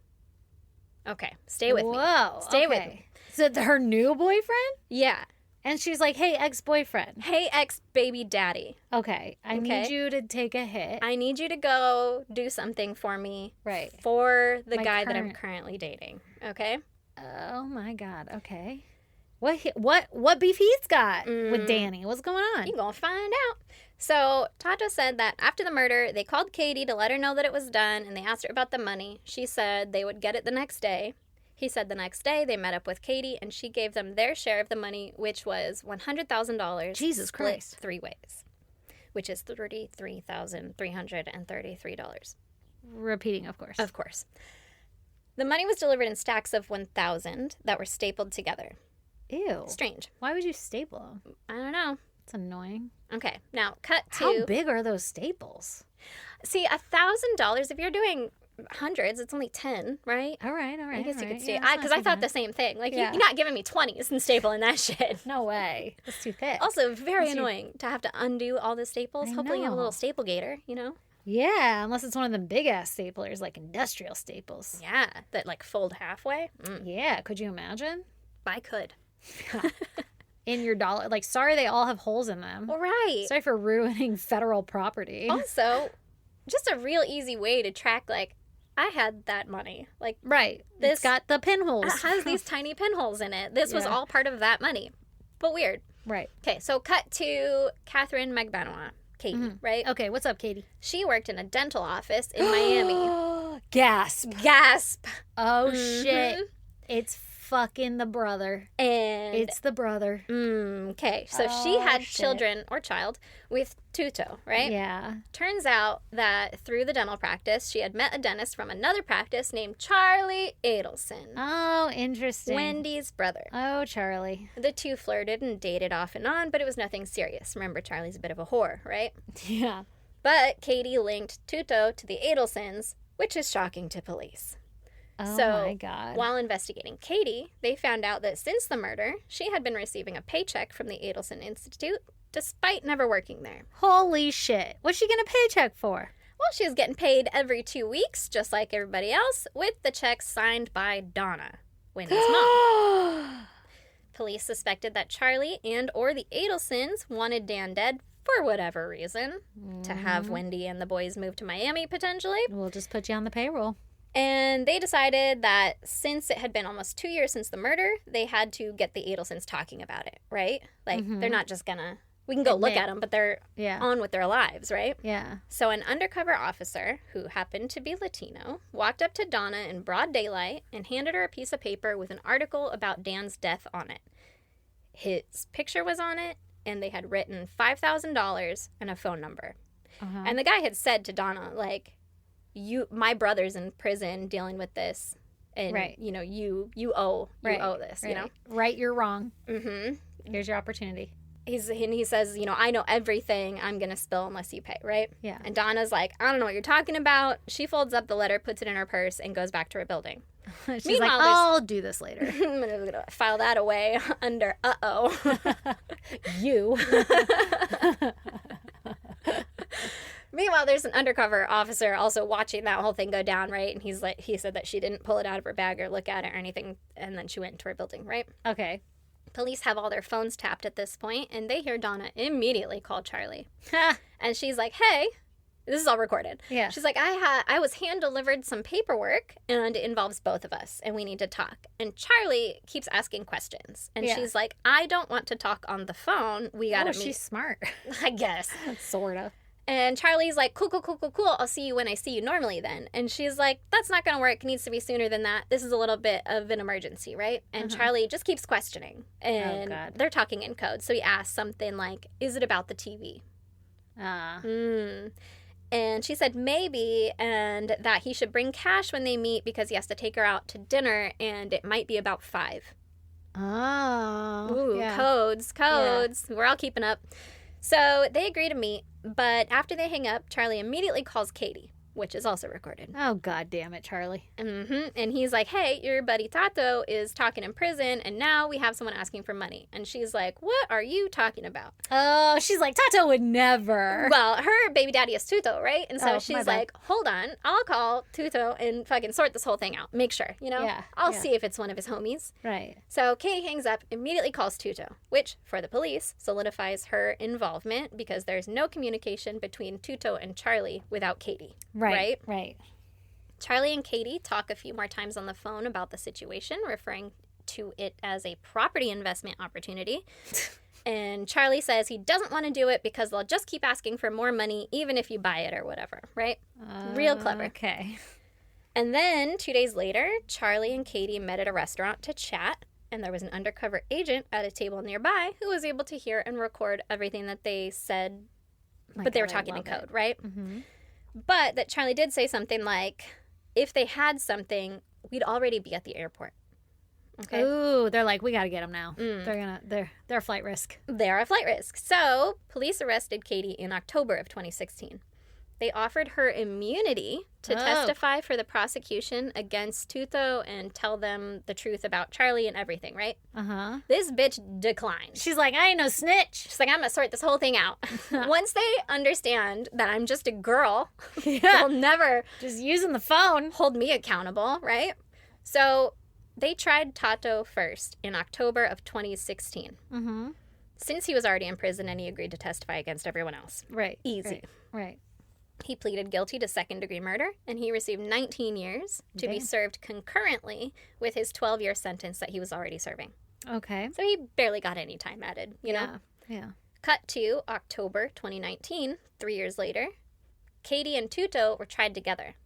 Okay, stay with me. Whoa. Stay with me. Is it her new boyfriend? Yeah. And she's like, hey, ex-boyfriend. Hey, ex-baby daddy. Okay. I need you to take a hit. I need you to go do something for me. Right. For the guy that I'm currently dating. Okay? Oh, my God. Okay. What beef he's got with Danny? What's going on? You're going to find out. So, Tato said that after the murder, they called Katie to let her know that it was done, and they asked her about the money. She said they would get it the next day. He said the next day they met up with Katie, and she gave them their share of the money, which was $100,000. Jesus Christ. 3 ways, which is $33,333. Repeating, of course. Of course. The money was delivered in stacks of 1,000 that were stapled together. Ew. Strange. Why would you staple them? I don't know. It's annoying. Okay, now cut to... How big are those staples? See, $1,000, if you're doing hundreds. It's only 10, right? All right. I guess you could stay. Yeah, Because I thought the same thing. Like, you're not giving me 20s and stapling that shit. No way. It's too thick. Also, very annoying to have to undo all the staples. Hopefully you have a little staple gator, you know? Yeah, unless it's one of them big-ass staplers, like industrial staples. Yeah, that, like, fold halfway. Yeah, could you imagine? I could. In your dollar. Like, sorry they all have holes in them. All right. Sorry for ruining federal property. Also, just a real easy way to track, like, I had that money. Like, right. It's got the pinholes. It has these tiny pinholes in it. This was all part of that money. But weird. Right. Okay, so cut to Catherine McBenoit. Katie, right? Okay, what's up, Katie? She worked in a dental office in Miami. Gasp. Oh, shit. It's fucking the brother. And it's the brother. Okay, so she had children or child with Tuto, right? Yeah. Turns out that through the dental practice, she had met a dentist from another practice named Charlie Adelson. Oh, interesting. Wendy's brother. Oh, Charlie. The two flirted and dated off and on, but it was nothing serious. Remember, Charlie's a bit of a whore, right? Yeah. But Katie linked Tuto to the Adelsons, which is shocking to police. Oh, my God. While investigating Katie, they found out that since the murder, she had been receiving a paycheck from the Adelson Institute, despite never working there. Holy shit. What's she getting a paycheck for? Well, she was getting paid every 2 weeks, just like everybody else, with the check signed by Donna, Wendy's mom. Police suspected that Charlie and or the Adelsons wanted Dan dead for whatever reason, to have Wendy and the boys move to Miami, potentially. We'll just put you on the payroll. And they decided that since it had been almost 2 years since the murder, they had to get the Adelsons talking about it, right? Like, they're not just gonna... We can go look at them, but they're on with their lives, right? Yeah. So an undercover officer, who happened to be Latino, walked up to Donna in broad daylight and handed her a piece of paper with an article about Dan's death on it. His picture was on it, and they had written $5,000 and a phone number. And the guy had said to Donna, like... my brother's in prison dealing with this, and you know you owe this, you know. Right, you're wrong. Here's your opportunity. He says, you know, I know everything I'm gonna spill unless you pay, right? Yeah. And Donna's like, I don't know what you're talking about. She folds up the letter, puts it in her purse, and goes back to her building. She's Meanwhile, like, I'll do this later. I'm gonna file that away under you. Meanwhile, there's an undercover officer also watching that whole thing go down, right? And he said that she didn't pull it out of her bag or look at it or anything, and then she went into her building, right? Okay. Police have all their phones tapped at this point, and they hear Donna immediately call Charlie. And she's like, hey, this is all recorded. Yeah. She's like, I was hand-delivered some paperwork, and it involves both of us, and we need to talk. And Charlie keeps asking questions. And she's like, I don't want to talk on the phone. We gotta meet. She's smart. I guess. Sort of. And Charlie's like, cool. I'll see you when I see you normally then. And she's like, that's not going to work. It needs to be sooner than that. This is a little bit of an emergency, right? And Charlie just keeps questioning. And they're talking in code. So he asks something like, is it about the TV? And she said maybe, and that he should bring cash when they meet because he has to take her out to dinner, and it might be about 5. Oh. Ooh, codes. Yeah. We're all keeping up. So they agree to meet, but after they hang up, Charlie immediately calls Katie, which is also recorded. Oh, God damn it, Charlie. And he's like, hey, your buddy Tato is talking in prison, and now we have someone asking for money. And she's like, what are you talking about? Oh, she's like, Tato would never. Well, her baby daddy is Tuto, right? And so she's like, hold on, I'll call Tuto and fucking sort this whole thing out. Make sure, you know? Yeah. I'll see if it's one of his homies. Right. So Katie hangs up, immediately calls Tuto, which, for the police, solidifies her involvement because there's no communication between Tuto and Charlie without Katie. Right? Charlie and Katie talk a few more times on the phone about the situation, referring to it as a property investment opportunity. And Charlie says he doesn't want to do it because they'll just keep asking for more money even if you buy it or whatever, right? Real clever. Okay. And then 2 days later, Charlie and Katie met at a restaurant to chat, and there was an undercover agent at a table nearby who was able to hear and record everything that they said, but they were talking in code, right? But that Charlie did say something like, if they had something, we'd already be at the airport. Okay. Ooh, they're like, we got to get them now. They're a flight risk. They're a flight risk. So police arrested Katie in October of 2016. They offered her immunity to testify for the prosecution against Tuto and tell them the truth about Charlie and everything, right? Uh-huh. This bitch declined. She's like, I ain't no snitch. She's like, I'm going to sort this whole thing out. Once they understand that I'm just a girl, Yeah. they'll never Just using the phone. hold me accountable, right? So they tried Tato first in October of 2016. Mm-hmm. Since he was already in prison and he agreed to testify against everyone else. Right. Easy. Right. He pleaded guilty to second-degree murder, and he received 19 years to be served concurrently with his 12-year sentence that he was already serving. Okay. So he barely got any time added, you know? Yeah. Cut to October 2019, 3 years later. Katie and Tuto were tried together.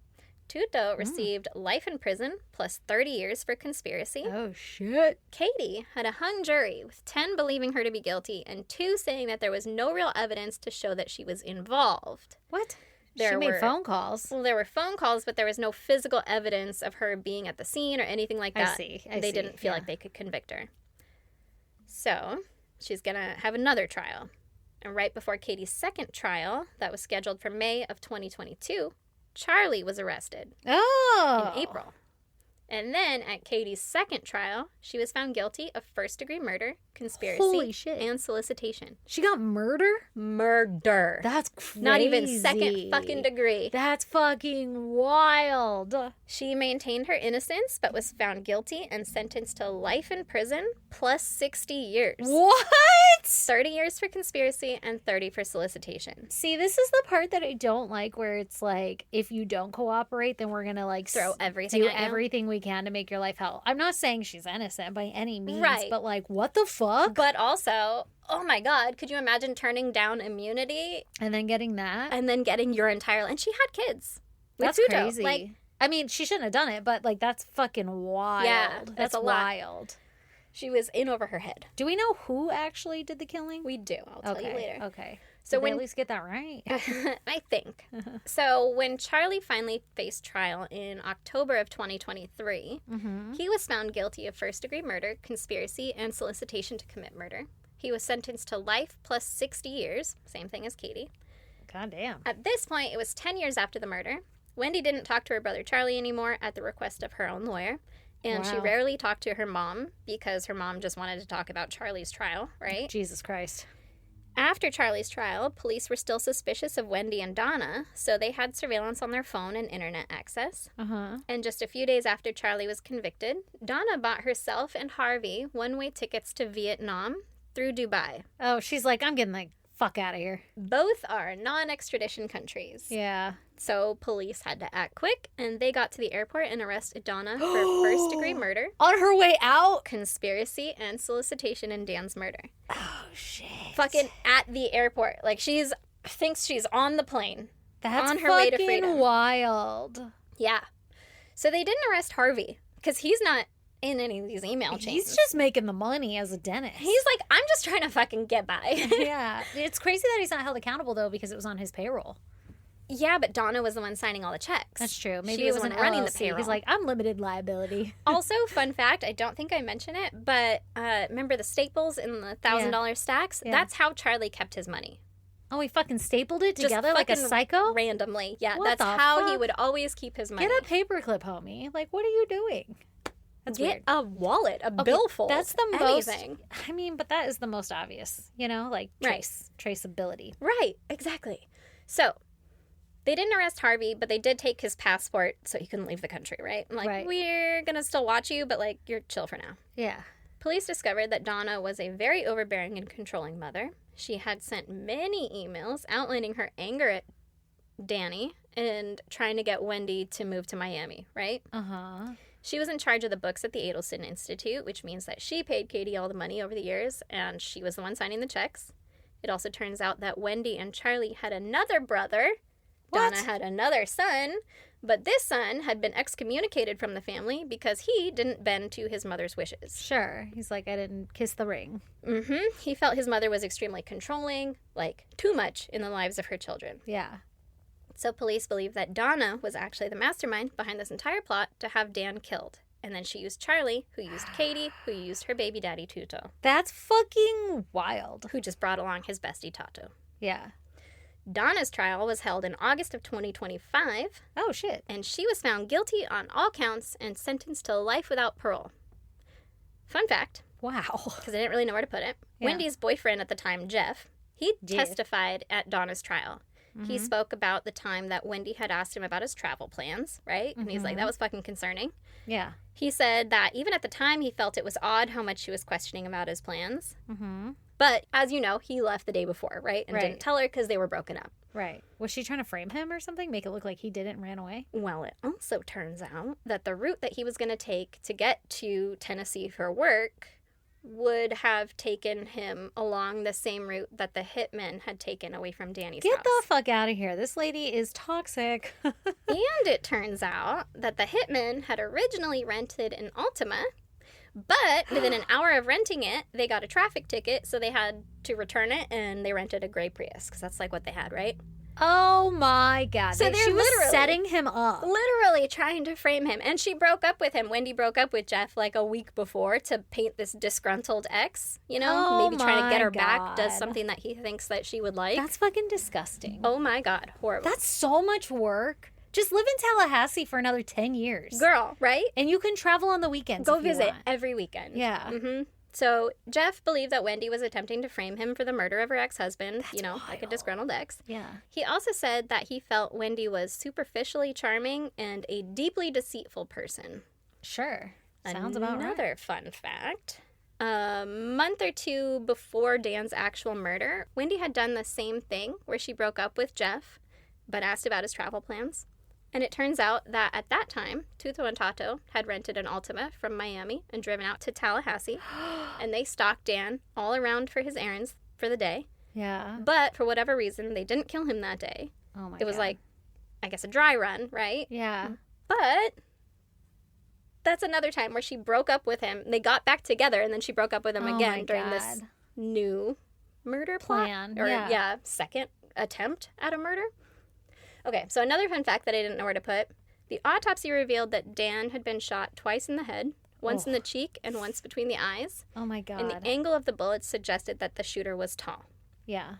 Tuto received life in prison plus 30 years for conspiracy. Oh, shit. Katie had a hung jury with 10 believing her to be guilty and 2 saying that there was no real evidence to show that she was involved. What? She made phone calls. Well, there were phone calls, but there was no physical evidence of her being at the scene or anything like that. I see. They didn't feel like they could convict her. So she's going to have another trial. And right before Katie's second trial, that was scheduled for May of 2022, Charlie was arrested in April. And then at Katie's second trial, she was found guilty of first-degree murder, conspiracy, Holy shit. and solicitation. She got murder? Murder. That's crazy. Not even second fucking degree. That's fucking wild. She maintained her innocence, but was found guilty and sentenced to life in prison plus 60 years. What? 30 years for conspiracy and 30 for solicitation. See, this is the part that I don't like, where it's like, if you don't cooperate, then we're gonna like Throw everything do at you. everything we can to make your life hell. I'm not saying she's innocent by any means, Right. but like, what the fuck? But also, oh my God, could you imagine turning down immunity And then getting that? and then getting your entire... And she had kids. with That's Tuto. crazy. Like, I mean, she shouldn't have done it, but like, that's fucking wild. Yeah, that's a lot. wild. she was in over her head. Do we know who actually did the killing? We do. I'll tell you later. Okay. So Did they when at least get that right? I think. So when Charlie finally faced trial in October of 2023, he was found guilty of first-degree murder, conspiracy, and solicitation to commit murder. He was sentenced to life plus 60 years, same thing as Katie. God damn. At this point, it was 10 years after the murder. Wendy didn't talk to her brother Charlie anymore at the request of her own lawyer. And she Wow. rarely talked to her mom because her mom just wanted to talk about Charlie's trial, right? Jesus Christ. After Charlie's trial, police were still suspicious of Wendy and Donna, so they had surveillance on their phone and internet access. Uh-huh. And just a few days after Charlie was convicted, Donna bought herself and Harvey one-way tickets to Vietnam through Dubai. Oh, she's like, I'm getting the fuck out of here. Both are non-extradition countries. Yeah. So police had to act quick, and they got to the airport and arrested Donna for first-degree murder, On her way out? conspiracy, and solicitation in Dan's murder. Oh, shit. Fucking at the airport. Like, thinks she's on the plane. That's on her way to fucking freedom. wild. Yeah. So they didn't arrest Harvey, because he's not in any of these email chains. He's just making the money as a dentist. He's like, I'm just trying to fucking get by. Yeah. It's crazy that he's not held accountable, though, because it was on his payroll. Yeah, but Donna was the one signing all the checks. That's true. Maybe she it was was the an one running the LLC. payroll. He's like, I'm limited liability. Also, fun fact, I don't think I mentioned it, but remember the staples in the $1,000 stacks? Yeah. That's how Charlie kept his money. Oh, he fucking stapled it Just together like a fucking psycho? Randomly. Yeah, What that's the how he fuck? would always keep his money. Get a paperclip, homie. Like, what are you doing? That's Get weird. a wallet, a Okay, billfold. That's the anything. most. I mean, but that is the most obvious, you know, like Right. traceability. Right, exactly. So, they didn't arrest Harvey, but they did take his passport so he couldn't leave the country, right? I'm like, Right. we're going to still watch you, but, like, you're chill for now. Yeah. Police discovered that Donna was a very overbearing and controlling mother. She had sent many emails outlining her anger at Danny and trying to get Wendy to move to Miami, right? Uh-huh. She was in charge of the books at the Adelson Institute, which means that she paid Katie all the money over the years, and she was the one signing the checks. It also turns out that Wendy and Charlie had another brother. What? Donna had another son, but this son had been excommunicated from the family because he didn't bend to his mother's wishes. Sure. He's like, I didn't kiss the ring. He felt his mother was extremely controlling, like too much in the lives of her children. Yeah. So police believe that Donna was actually the mastermind behind this entire plot to have Dan killed. And then she used Charlie, who used Katie, who used her baby daddy Tuto, That's fucking wild. who just brought along his bestie Tato. Yeah. Donna's trial was held in August of 2025. Oh, shit. And she was found guilty on all counts and sentenced to life without parole. Fun fact. Wow. Because I didn't really know where to put it. Yeah. Wendy's boyfriend at the time, Jeff, he testified at Donna's trial. Mm-hmm. He spoke about the time that Wendy had asked him about his travel plans, right? And he's like, that was fucking concerning. Yeah. He said that even at the time, he felt it was odd how much she was questioning about his plans. Mm-hmm. But, as you know, he left the day before, right? And didn't tell her because they were broken up. Right. Was she trying to frame him or something? Make it look like he didn't and ran away? Well, it also turns out that the route that he was going to take to get to Tennessee for work would have taken him along the same route that the hitmen had taken away from Danny's house. Get the fuck out of here. This lady is toxic. And it turns out that the hitmen had originally rented an Altima, but within an hour of renting it, they got a traffic ticket, so they had to return it, and they rented a gray Prius, because that's like what they had, right? Oh my God. So she was setting him up. Literally trying to frame him. And she broke up with him. Wendy broke up with Jeff like a week before to paint this disgruntled ex, you know? Maybe trying to get her back, does something that he thinks that she would like. That's fucking disgusting. Oh my God. Horrible. That's so much work. Just live in Tallahassee for another 10 years. Girl, right? And you can travel on the weekends. Go visit every weekend. Yeah. Mm-hmm. So Jeff believed that Wendy was attempting to frame him for the murder of her ex-husband, wild. Like a disgruntled ex. Yeah. He also said that he felt Wendy was superficially charming and a deeply deceitful person. Sure. Sounds about right. Another fun fact. A month or two before Dan's actual murder, Wendy had done the same thing where she broke up with Jeff, but asked about his travel plans. And it turns out that at that time, Tuto and Tato had rented an Altima from Miami and driven out to Tallahassee. And they stalked Dan all around for his errands for the day. Yeah. But for whatever reason, they didn't kill him that day. Oh my God. It was like, I guess, a dry run, right? Yeah. But that's another time where she broke up with him. They got back together, and then she broke up with him again during this new murder plan. Or, second attempt at a murder. Okay, so another fun fact that I didn't know where to put. The autopsy revealed that Dan had been shot twice in the head, once in the cheek and once between the eyes. Oh my God. And the angle of the bullets suggested that the shooter was tall. Yeah.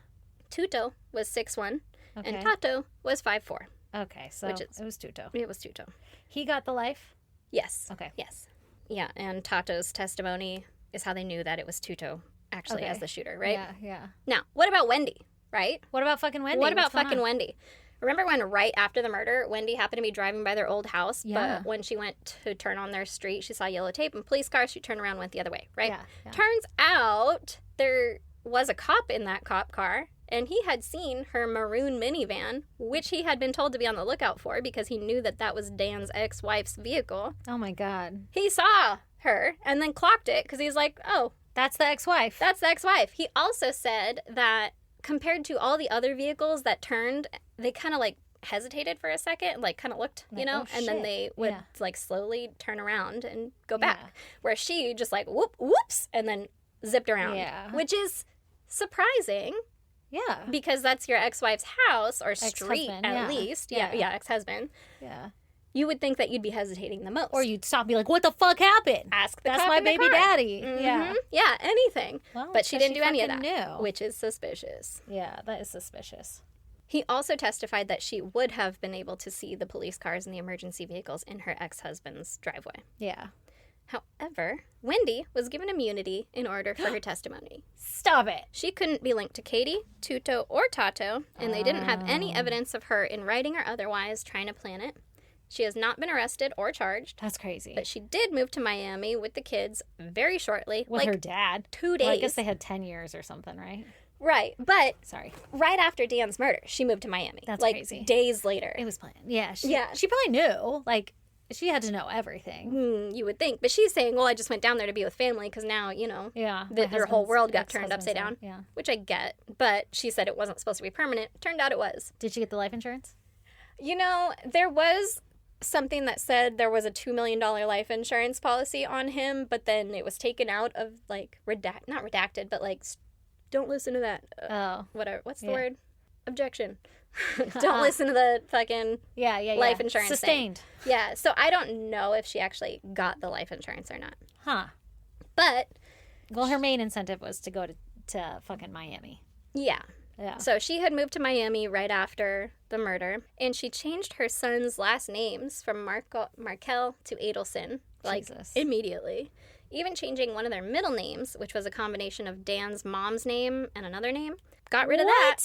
Tuto was 6'1", and Tato was 5'4". Okay, so it was Tuto. It was Tuto. He got the life? Yes. Okay. Yes. Yeah, and Tato's testimony is how they knew that it was Tuto actually as the shooter, right? Yeah. Now, what about Wendy, right? What about fucking Wendy? What about fucking Wendy? Remember when right after the murder, Wendy happened to be driving by their old house, but when she went to turn on their street, she saw yellow tape and police cars. She turned around and went the other way, right? Yeah. Turns out there was a cop in that cop car, and he had seen her maroon minivan, which he had been told to be on the lookout for because he knew that that was Dan's ex-wife's vehicle. Oh my God. He saw her and then clocked it because he's like, oh. That's the ex-wife. That's the ex-wife. He also said that compared to all the other vehicles that turned, they kind of like hesitated for a second, like kind of looked, like, oh, and then they would like slowly turn around and go back. Yeah. Where she just like whoops, and then zipped around. Yeah. Which is surprising. Yeah. Because that's your ex-wife's house or street at least. Yeah, ex-husband. Yeah. You would think that you'd be hesitating the most. Or you'd stop and be like, what the fuck happened? Ask the That's cop my in the baby car. daddy. Mm-hmm. Yeah. Yeah, anything. Well, but she didn't do any of that. Knew. Which is suspicious. Yeah, that is suspicious. He also testified that she would have been able to see the police cars and the emergency vehicles in her ex-husband's driveway. Yeah. However, Wendy was given immunity in order for her testimony. Stop it. She couldn't be linked to Katie, Tuto, or Tato, and they didn't have any evidence of her in writing or otherwise trying to plan it. She has not been arrested or charged. That's crazy. But she did move to Miami with the kids very shortly. With her dad. 2 days. Well, I guess they had 10 years or something, right? Right. But sorry, right after Dan's murder, she moved to Miami. That's like, crazy. Days later. It was planned. Yeah. She probably knew. Like, she had to know everything. You would think. But she's saying, well, I just went down there to be with family because now, their whole world got turned upside down. Yeah. Which I get. But she said it wasn't supposed to be permanent. Turned out it was. Did she get the life insurance? There was something that said there was a $2 million life insurance policy on him, but then it was taken out of, like, not redacted, but, like, don't listen to that. Whatever. What's the word? Objection. Don't listen to the fucking life insurance Sustained. thing. Yeah, so I don't know if she actually got the life insurance or not. Huh. But well, her main incentive was to go to fucking Miami. Yeah. Yeah. So she had moved to Miami right after the murder, and she changed her son's last names from Markel to Adelson, like, Jesus. immediately. Even changing one of their middle names, which was a combination of Dan's mom's name and another name. Got rid of that.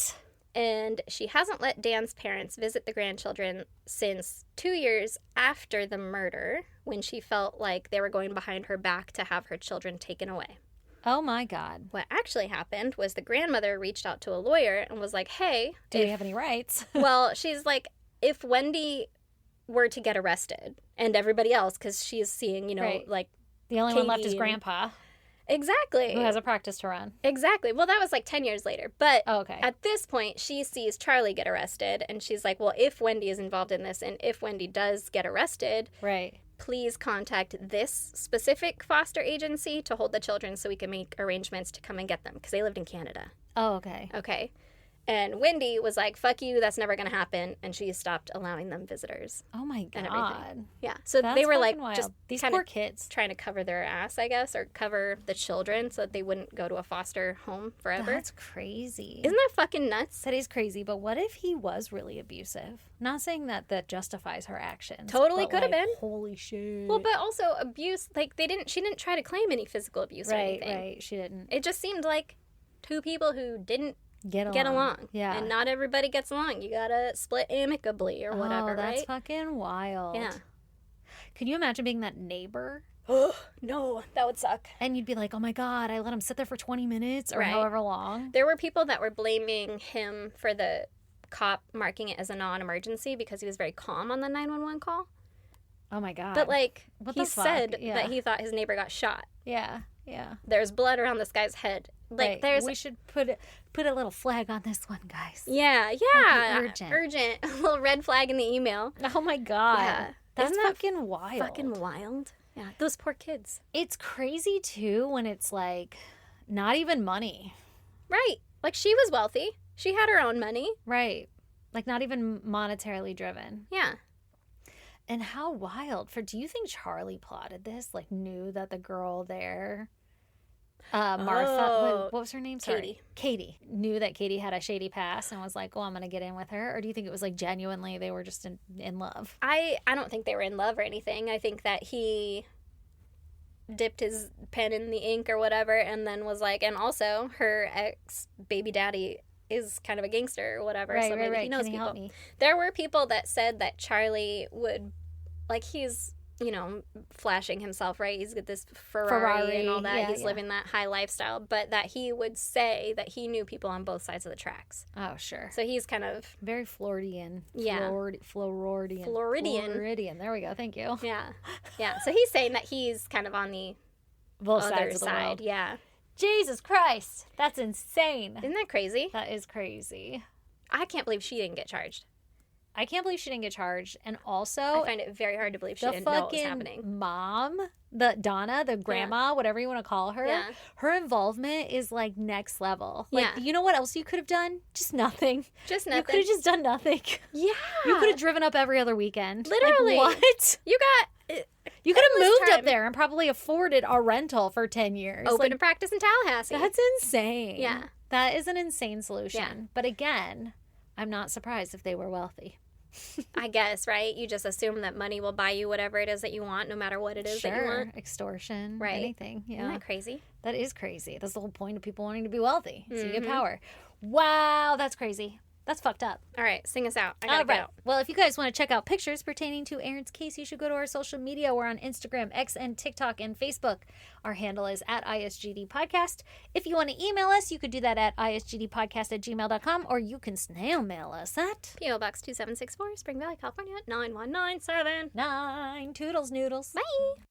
And she hasn't let Dan's parents visit the grandchildren since 2 years after the murder, when she felt like they were going behind her back to have her children taken away. Oh, my God. What actually happened was the grandmother reached out to a lawyer and was like, hey. Do we have any rights? Well, she's like, if Wendy were to get arrested and everybody else, because she's seeing, you know, Right. like. The only one left is Grandpa, Exactly. who has a practice to run. Exactly. Well, that was like 10 years later. But okay. At this point, she sees Charlie get arrested, and she's like, well, if Wendy is involved in this, and if Wendy does get arrested, Right. please contact this specific foster agency to hold the children so we can make arrangements to come and get them, because they lived in Canada. Oh, okay. Okay. And Wendy was like, fuck you, that's never going to happen. And she stopped allowing them visitors. Oh, my And God. everything. Yeah. So That's they were like, fucking wild. just These kinda poor kids. trying to cover their ass, I guess, or cover the children so that they wouldn't go to a foster home forever. That's crazy. Isn't that fucking nuts? That is crazy, but what if he was really abusive? Not saying that justifies her actions. Totally but, could have like, been. Holy shit. Well, but also abuse, like she didn't try to claim any physical abuse or right, anything. right. She didn't It just seemed like two people who didn't get along. Yeah. And not everybody gets along. You gotta split amicably or whatever, that's right? fucking wild. Yeah. Can you imagine being that neighbor? Oh, no, that would suck. And you'd be like, oh my God, I let him sit there for 20 minutes or Right. however long. There were people that were blaming him for the cop marking it as a non-emergency because he was very calm on the 911 call. Oh my God. But, like, What he the fuck? said Yeah. that he thought his neighbor got shot. Yeah, yeah. There's blood around this guy's head. Like, Right. there's... We should put a little flag on this one, guys. Yeah. urgent. Urgent. A little red flag in the email. Oh my God. Yeah. That's Isn't that fucking wild. Fucking wild. Yeah. Those poor kids. It's crazy too when it's like not even money. Right. Like, she was wealthy. She had her own money. Right. Like not even monetarily driven. Yeah. And how wild. Do you think Charlie plotted this? Like knew that the girl there, Martha, what was her name? Sorry. Katie. Knew that Katie had a shady past and was like, oh, I'm going to get in with her? Or do you think it was like genuinely they were just in love? I don't think they were in love or anything. I think that he dipped his pen in the ink or whatever and then was like, and also her ex-baby daddy is kind of a gangster or whatever. Right, so maybe right. he knows Can people. help me? There were people that said that Charlie would, like, he's, you know, flashing himself, right? He's got this Ferrari and all that. Yeah, he's living that high lifestyle. But that he would say that he knew people on both sides of the tracks. Oh, sure. So he's kind of... Very Floridian. Yeah. Floridian. Floridian. There we go. Thank you. Yeah. Yeah. So he's saying that he's kind of on the Both other sides of the side. world. Yeah. Jesus Christ. That's insane. Isn't that crazy? That is crazy. I can't believe she didn't get charged. I can't believe she didn't get charged. And also, I find it very hard to believe she the didn't know what was fucking happening. mom, the Donna, the grandma, whatever you want to call her, Yeah. her involvement is like next level. Like, Yeah. you know what else you could have done? Just nothing. Just You nothing. could have just done nothing. Yeah. You could have driven up every other weekend. Like, Literally. what? You got... You could have endless moved time. up there and probably afforded a rental for 10 years. Open Like, to practice in Tallahassee. that's insane. Yeah. That is an insane solution. Yeah. But again, I'm not surprised if they were wealthy. I guess, right? You just assume that money will buy you whatever it is that you want, no matter what it is that you want. Extortion, Right. anything. Yeah. Isn't that crazy? That is crazy. That's the whole point of people wanting to be wealthy. So you get Mhm. power. Wow, that's crazy. That's fucked up. All right, sing us out. I All gotta right. go. Well, if you guys want to check out pictures pertaining to Erin's case, you should go to our social media. We're on Instagram, X, and TikTok, and Facebook. Our handle is at ISGD Podcast. If you want to email us, you could do that at isgdpodcast@gmail.com, or you can snail mail us at P.O. Box 2764, Spring Valley, California, 9197. 9 Toodles Noodles. Bye.